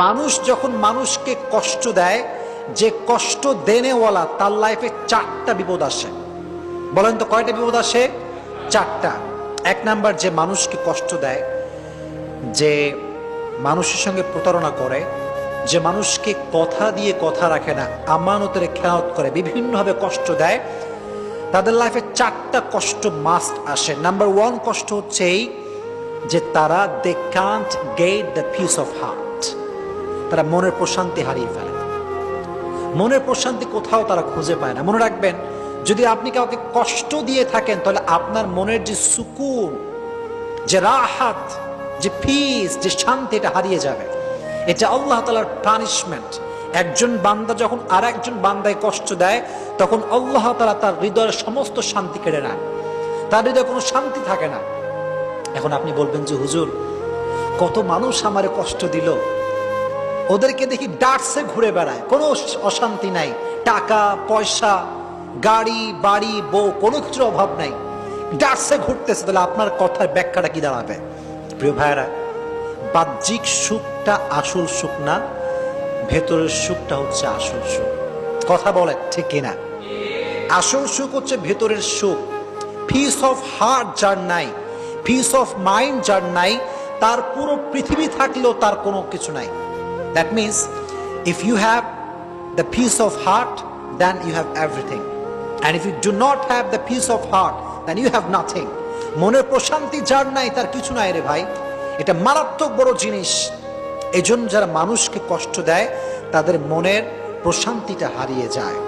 মানুষ যখন মানুষকে কষ্ট দেয়, যে কষ্ট দেনেওয়ালা তার লাইফে 4টা বিপদ আসে। বলেন তো কয়টা বিপদ আসে? 4টা। এক নাম্বার, যে মানুষকে কষ্ট দেয়, যে মানুষের সঙ্গে প্রতারণা করে, যে মানুষকে কথা দিয়ে কথা রাখে না, আমানতের খেয়ানত করে, বিভিন্নভাবে কষ্ট দেয়, তাদের লাইফে 4টা কষ্ট মাস্ট আসে। নাম্বার 1 কষ্ট হচ্ছে এই যে তারা they can't get the peace of heart. তারা মনের প্রশান্তি হারিয়ে ফেলে। মনের প্রশান্তি কোথাও তারা খুঁজে পায় না। মনে রাখবেন, যদি আপনি কাউকে কষ্ট দিয়ে থাকেন তাহলে আপনার মনের যে সুকুন, যে রাহাত, যে পিস, যে শান্তি, এটা হারিয়ে যাবে। এটা আল্লাহ তাআলার পানিশমেন্ট। একজন বান্দা যখন আর একজন বান্দায় কষ্ট দেয়, তখন আল্লাহ তাআলা তার হৃদয়ের সমস্ত শান্তি কেড়ে নেন। তার হৃদয়ে কোনো শান্তি থাকে না। এখন আপনি বলবেন যে হুজুর, কত মানুষ আমারে কষ্ট দিল, ওদেরকে দেখি ডাটসে ঘুরে বেড়ায়, কোনো অশান্তি নাই, টাকা পয়সা, গাড়ি বাড়ি বউ, কোনো কিছুর অভাব নাই, ডাটসে ঘুরতেছে। তাহলে আপনার কথার ব্যাখ্যাটা কি দাঁড়াবে? প্রিয় ভাইয়েরা, বাহ্যিক সুখটা আসল সুখ না, ভেতরের সুখটা হচ্ছে আসল সুখ। কথা বলেন ঠিক কিনা? আসল সুখ হচ্ছে ভেতরের সুখ। পিস অফ হার্ট যার নাই, পিস অফ মাইন্ড যার নাই, তার পুরো পৃথিবী থাকলেও তার কোনো কিছু নাই। That means if you have the peace of heart, then you have everything. And if you do not have the peace of heart, then you have nothing. মনের প্রশান্তি যার নাই, তার কিছু নাই রে ভাই। এটা মারাত্মক বড় জিনিস। এজন্য যারা মানুষকে কষ্ট দেয়, তাদের মনের প্রশান্তিটা হারিয়ে যায়।